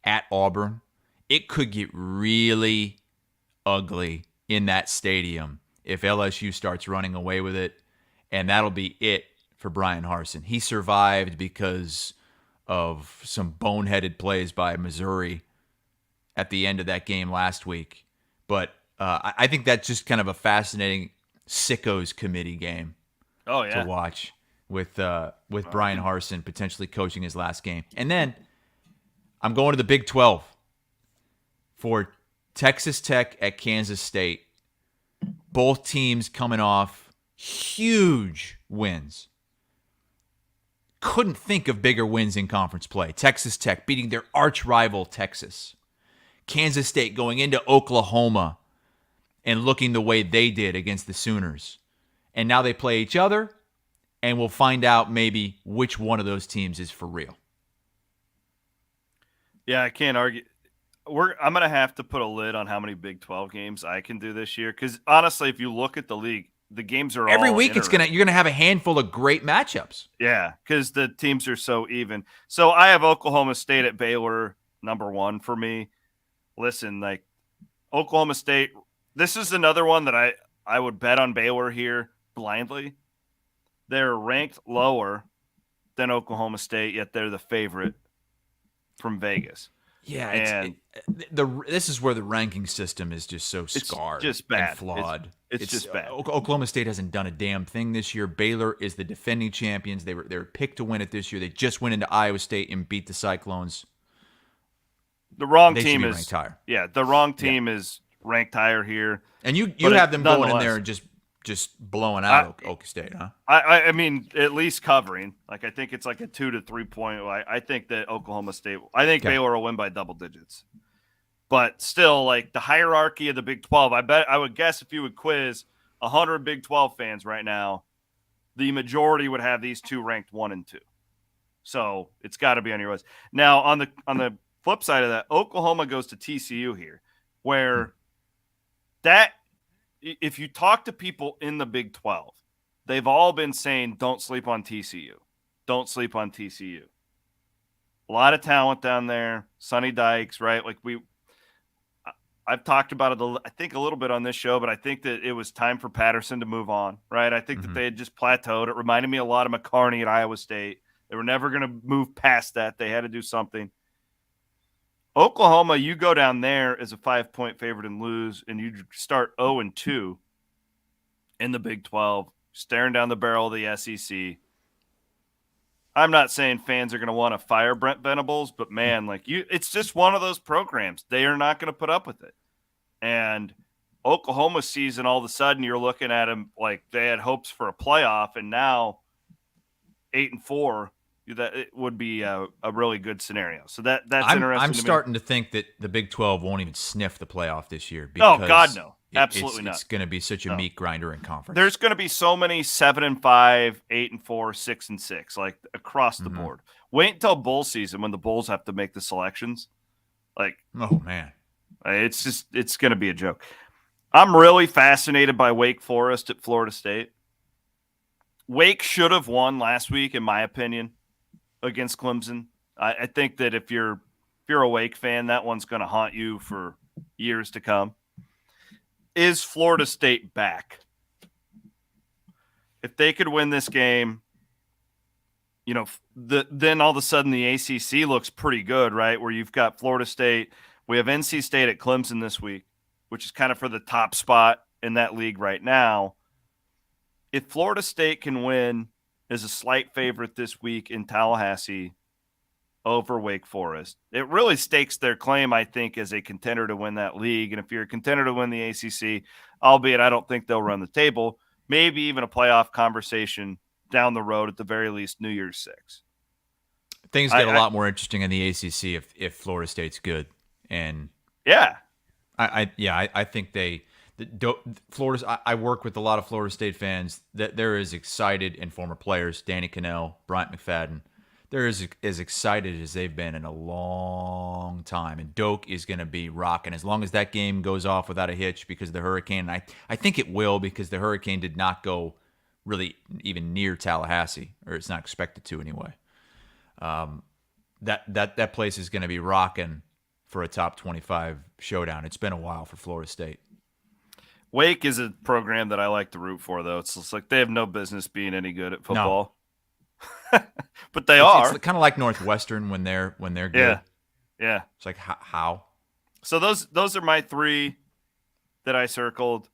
at Auburn. It could get really ugly in that stadium if LSU starts running away with it, and that'll be it for Brian Harsin. He survived because of some boneheaded plays by Missouri at the end of that game last week. But I think that's just kind of a fascinating sickos committee game to watch with Brian Harsin potentially coaching his last game. And then I'm going to the Big 12 for Texas Tech at Kansas State. Both teams coming off huge wins. Couldn't think of bigger wins in conference play. Texas Tech beating their arch rival Texas. Kansas State going into Oklahoma and looking the way they did against the Sooners. And now they play each other, and we'll find out maybe which one of those teams is for real. Yeah, I can't argue. I'm going to have to put a lid on how many Big 12 games I can do this year. Because honestly, if you look at the league, the games are every all week. You're gonna have a handful of great matchups. Yeah, because the teams are so even. So I have Oklahoma State at Baylor number 1 for me. Listen, like Oklahoma State, this is another one that I would bet on Baylor here blindly. They're ranked lower than Oklahoma State, yet they're the favorite from Vegas. Yeah, this is where the ranking system is just so scarred just bad. And flawed. It's just bad. Oklahoma State hasn't done a damn thing this year. Baylor is the defending champions. They were picked to win it this year. They just went into Iowa State and beat the Cyclones. The wrong They team should be is ranked higher. Yeah, the wrong team is ranked higher here. And you have them going in there and nonetheless, just blowing out Oklahoma State, huh? I mean, at least covering. Like, I think it's like a 2 to 3 point. I think that Oklahoma State. I think Baylor will win by double digits. But still, like the hierarchy of the Big 12, I would guess if you would quiz 100 Big 12 fans right now, the majority would have these two ranked 1 and 2. So it's got to be on your list. Now, on the flip side of that, Oklahoma goes to TCU here, where if you talk to people in the Big 12, they've all been saying, don't sleep on TCU. Don't sleep on TCU. A lot of talent down there. Sonny Dykes, right? Like I've talked about it, I think, a little bit on this show, but I think that it was time for Patterson to move on, right? I think that they had just plateaued. It reminded me a lot of McCarney at Iowa State. They were never going to move past that. They had to do something. Oklahoma, you go down there as a 5-point favorite and lose, and you start 0-2 in the Big 12, staring down the barrel of the SEC. I'm not saying fans are going to want to fire Brent Venables, but man, it's just one of those programs. They are not going to put up with it. And Oklahoma season, all of a sudden, you're looking at them like they had hopes for a playoff, and now 8-4. That it would be a really good scenario. So that's interesting. I'm starting to think that the Big 12 won't even sniff the playoff this year. Oh God, no, absolutely not. It's going to be such a meat grinder in conference. There's going to be so many 7-5, 8-4, 6-6, like across the board. Wait until bowl season when the Bulls have to make the selections. Like, oh man, it's going to be a joke. I'm really fascinated by Wake Forest at Florida State. Wake should have won last week, in my opinion, against Clemson. I think that if you're if you're a Wake fan, that one's going to haunt you for years to come. Is Florida State back? If they could win this game, then all of a sudden the ACC looks pretty good, right? Where you've got Florida State. We have NC State at Clemson this week, which is kind of for the top spot in that league right now. If Florida State can win as a slight favorite this week in Tallahassee over Wake Forest, it really stakes their claim, I think, as a contender to win that league. And if you're a contender to win the ACC, albeit I don't think they'll run the table, maybe even a playoff conversation down the road, at the very least, New Year's 6. Things get a lot more interesting in the ACC if Florida State's good. And yeah, I think Florida. I work with a lot of Florida State fans that they're as excited, and former players, Danny Cannell, Bryant McFadden, they're as excited as they've been in a long time. And Doak is going to be rocking as long as that game goes off without a hitch because of the hurricane. And I think it will, because the hurricane did not go really even near Tallahassee, or it's not expected to anyway. That place is going to be rocking for a top 25 showdown. It's been a while for Florida State. Wake is a program that I like to root for, though. It's like they have no business being any good at football. No. But they are. It's kind of like Northwestern when they're good. Yeah. It's like how? So those are my 3 that I circled.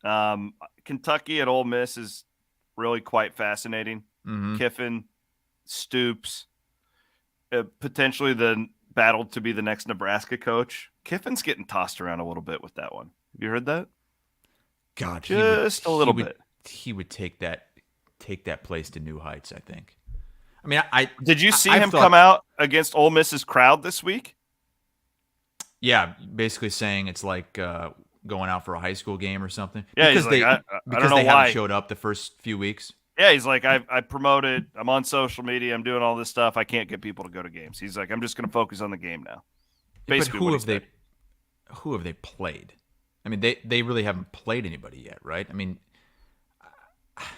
Kentucky at Ole Miss is really quite fascinating. Mm-hmm. Kiffin, Stoops, potentially the battle to be the next Nebraska coach. Kiffin's getting tossed around a little bit with that one. Have you heard that? God, just a little bit. He would take that place to new heights, I think. I mean, did you see him come out against Ole Miss's crowd this week? Yeah, basically saying it's like going out for a high school game or something. Yeah, because he's like, I don't know they why. haven't showed up the first few weeks. Yeah, he's like, I promoted. I'm on social media. I'm doing all this stuff. I can't get people to go to games. He's like, I'm just going to focus on the game now. Basically, but who have they played? I mean, they really haven't played anybody yet, right? I mean, have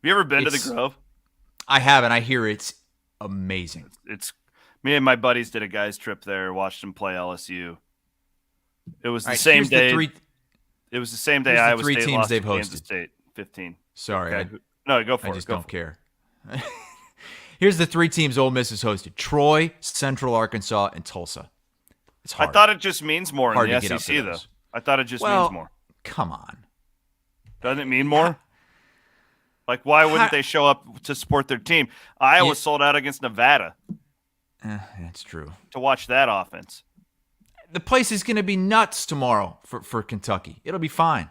you ever been to the Grove? I haven't. I hear it's amazing. It's me and my buddies did a guys trip there. Watched them play LSU. It was the same day. It was the same day Iowa State lost to Kansas State, 15. Sorry, okay. No, go for it. I just don't care. Here's the 3 teams Ole Miss has hosted: Troy, Central Arkansas, and Tulsa. It's hard. I thought it just means more hard in the SEC, though. I thought it just means more. Come on. Doesn't it mean more? Like, why wouldn't they show up to support their team? Iowa sold out against Nevada. That's true. To watch that offense. The place is going to be nuts tomorrow for Kentucky. It'll be fine.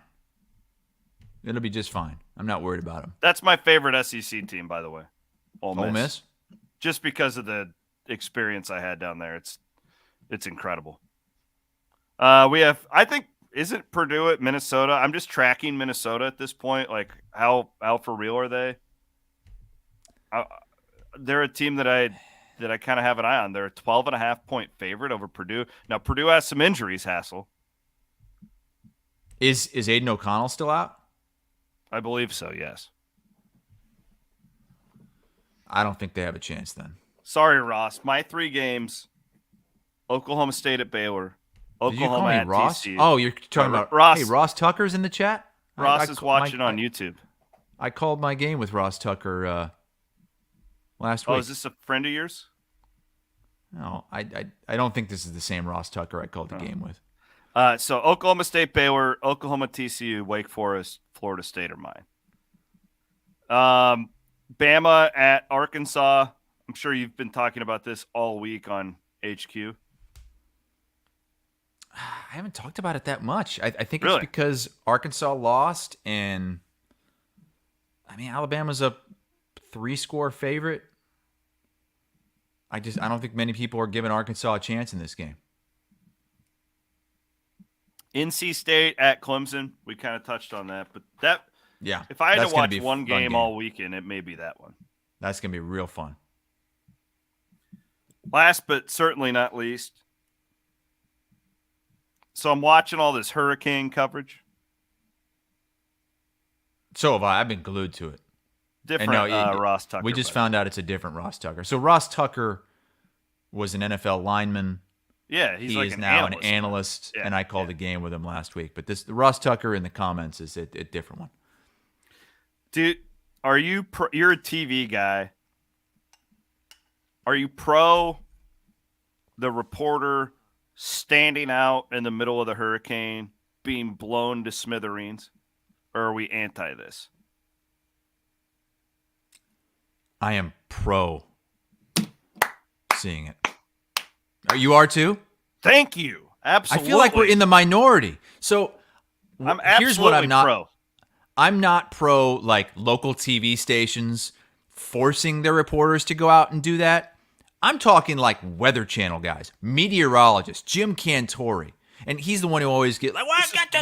It'll be just fine. I'm not worried about them. That's my favorite SEC team, by the way. Ole Miss? Just because of the experience I had down there. It's incredible. We have, I think, isn't Purdue at Minnesota? I'm just tracking Minnesota at this point. Like, how for real are they? They're a team that I kind of have an eye on. They're a 12.5-point favorite over Purdue. Now, Purdue has some injuries, Hassel. Is Aiden O'Connell still out? I believe so, yes. I don't think they have a chance then. Sorry, Ross. My 3 games, Oklahoma State at Baylor, Oklahoma at Ross? TCU. Oh, you're talking about Ross. Hey, Ross Tucker's in the chat? Ross is watching on YouTube. I called my game with Ross Tucker last week. Oh, is this a friend of yours? No, I don't think this is the same Ross Tucker I called the game with. So Oklahoma State, Baylor, Oklahoma, TCU, Wake Forest, Florida State are mine. Bama at Arkansas. I'm sure you've been talking about this all week on HQ. I haven't talked about it that much. I think Really? It's because Arkansas lost, and I mean Alabama's a 3-score favorite. I don't think many people are giving Arkansas a chance in this game. NC State at Clemson. We kind of touched on that, but yeah, if I had that's to gonna watch be a one fun game all weekend, it may be that one. That's gonna be real fun. Last but certainly not least, so I'm watching all this hurricane coverage. So have I. I've been glued to it. Different Ross Tucker. We just found out it's a different Ross Tucker. So Ross Tucker was an NFL lineman. Yeah, he's he like is an now analyst an analyst, Yeah, and I called a game with him last week. But the Ross Tucker in the comments is a different one. Dude, you're a TV guy. Are you pro the reporter standing out in the middle of the hurricane being blown to smithereens? Or are we anti this? I am pro seeing it. You are too? Thank you. Absolutely. I feel like we're in the minority. So I'm here's what I'm not pro. I'm not pro like local TV stations forcing their reporters to go out and do that. I'm talking like Weather Channel guys, meteorologists, Jim Cantori. And he's the one who always gets like,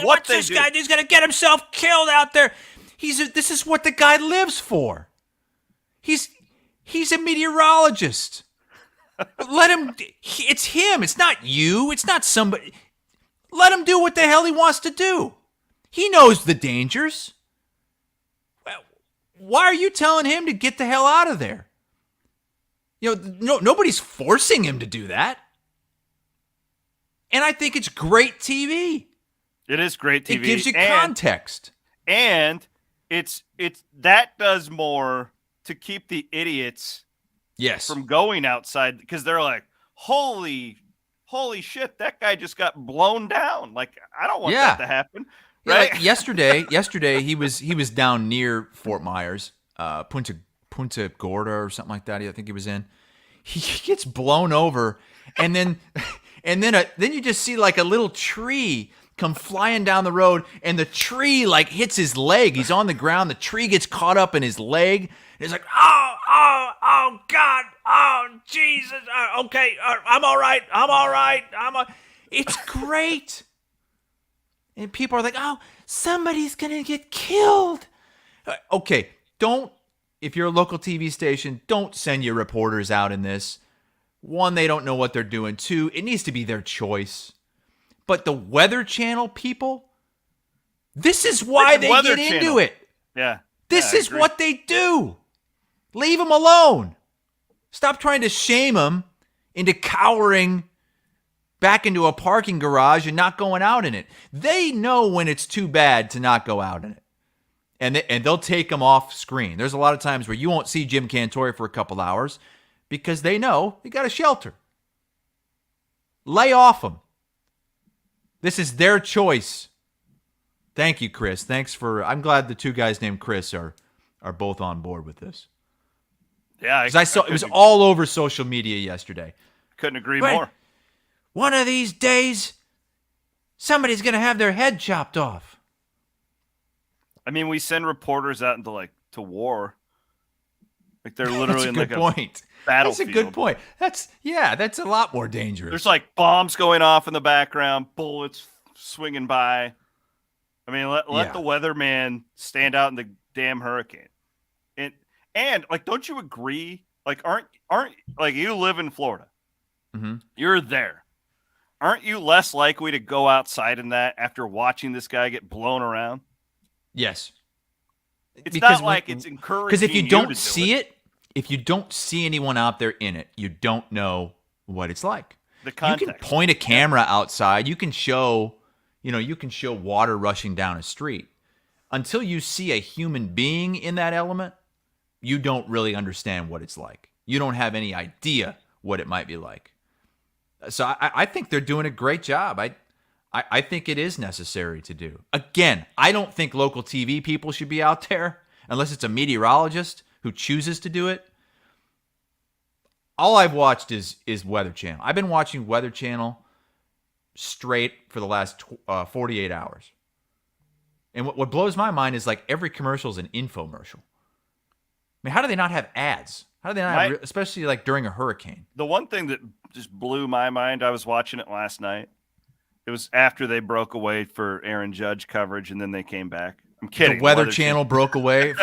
what's this guy? He's going to get himself killed out there. This is what the guy lives for. He's a meteorologist. Let him. It's him. It's not you. It's not somebody. Let him do what the hell he wants to do. He knows the dangers. Why are you telling him to get the hell out of there? Nobody's forcing him to do that. And I think it's great TV. It is great TV. It gives you context. And it's that does more to keep the idiots from going outside, because they're like, holy shit, that guy just got blown down. Like, I don't want that to happen. Right? Like yesterday he was down near Fort Myers, Punta Gorda or something like that. I think he was in. He gets blown over, and then you just see like a little tree come flying down the road, and the tree like hits his leg. He's on the ground. The tree gets caught up in his leg. And he's like, oh God, oh Jesus. Okay, I'm all right. It's great. And people are like, oh, somebody's gonna get killed. Okay, if you're a local TV station, don't send your reporters out in this. One, they don't know what they're doing. Two, it needs to be their choice. But the Weather Channel people, this is why they get into it. Yeah. This is what they do. Leave them alone. Stop trying to shame them into cowering back into a parking garage and not going out in it. They know when it's too bad to not go out in it. And they'll take them off screen. There's a lot of times where you won't see Jim Cantori for a couple hours because they know you got a shelter. Lay off them. This is their choice. Thank you, Chris. I'm glad the two guys named Chris are both on board with this. Yeah, I saw it was all over social media yesterday. Couldn't agree more. One of these days, somebody's going to have their head chopped off. I mean, we send reporters out into to war. Like they're literally in like a point. Battlefield. That's a good point. That's a lot more dangerous. There's like bombs going off in the background, bullets swinging by. I mean, let the weatherman stand out in the damn hurricane. And like, don't you agree? Like, aren't like you live in Florida? Mm-hmm. You're there. Aren't you less likely to go outside in that after watching this guy get blown around? Yes. It's not like it's encouraging. Because if you don't see it, if you don't see anyone out there in it, you don't know what it's like. The context. You can point a camera outside. You can show water rushing down a street. Until you see a human being in that element, you don't really understand what it's like. You don't have any idea what it might be like. So I think they're doing a great job. I think it is necessary to do. Again, I don't think local TV people should be out there unless it's a meteorologist who chooses to do it. All I've watched is Weather Channel. I've been watching Weather Channel straight for the last 48 hours. And what blows my mind is like every commercial is an infomercial. I mean, how do they not have ads? How do they not have, especially like during a hurricane? The one thing that just blew my mind, I was watching it last night. It was after they broke away for Aaron Judge coverage, and then they came back. I'm kidding. The Weather Channel broke away.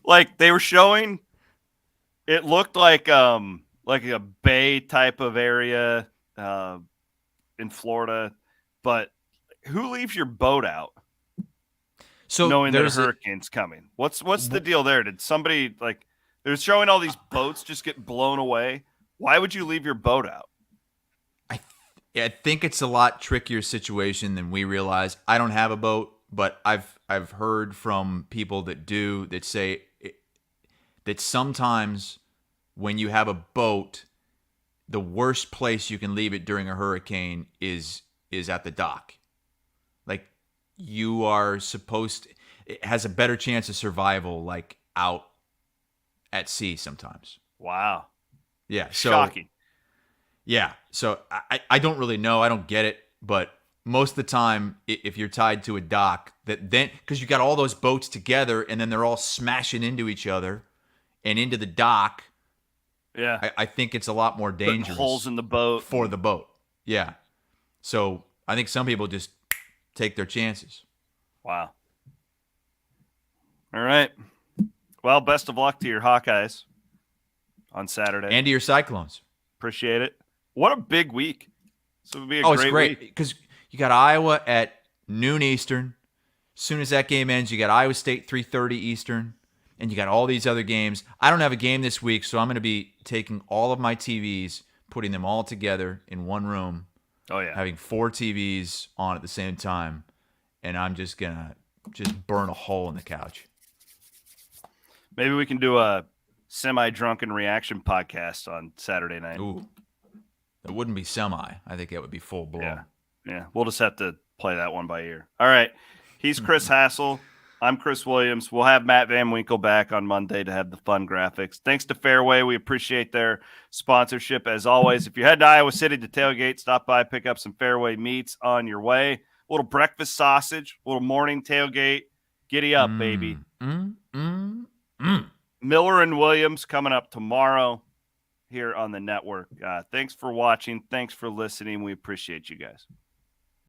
Like they were showing, it looked like a bay type of area in Florida, but who leaves your boat out? So knowing that a hurricane's coming. What's the deal there? Did somebody they were showing all these boats just get blown away? Why would you leave your boat out? I think it's a lot trickier situation than we realize. I don't have a boat, but I've heard from people that do that say that sometimes when you have a boat, the worst place you can leave it during a hurricane is at the dock. Like you are supposed to, it has a better chance of survival like out at sea sometimes. Wow. Yeah, so Shocking. yeah, so I don't really know. I don't get it, but most of the time, if you're tied to a dock, that then because you got all those boats together and then they're all smashing into each other and into the dock. Yeah. I think it's a lot more Putting dangerous holes in the boat. for the boat. Yeah, so I think some people just take their chances. Wow. All right. Well, best of luck to your Hawkeyes on Saturday. And to your Cyclones. Appreciate it. What a big week. So it'll be a It's great great week. because you got Iowa at noon Eastern. As soon as that game ends, you got Iowa State 3:30 Eastern, and you got all these other games. I don't have a game this week, so I'm going to be taking all of my TVs, putting them all together in one room, Oh, yeah. having 4 TVs on at the same time, and I'm just going to burn a hole in the couch. Maybe we can do a semi-drunken reaction podcast on Saturday night. Ooh, that wouldn't be semi. I think that would be full blown. Yeah. We'll just have to play that one by ear. All right. He's Chris Hassel. I'm Chris Williams. We'll have Matt Van Winkle back on Monday to have the fun graphics. Thanks to Fairway. We appreciate their sponsorship. As always, if you head to Iowa City to tailgate, stop by, pick up some Fairway meats on your way. A little breakfast sausage, a little morning tailgate. Giddy up, baby. Miller and Williams coming up tomorrow here on the network. Thanks for watching. Thanks for listening. We appreciate you guys.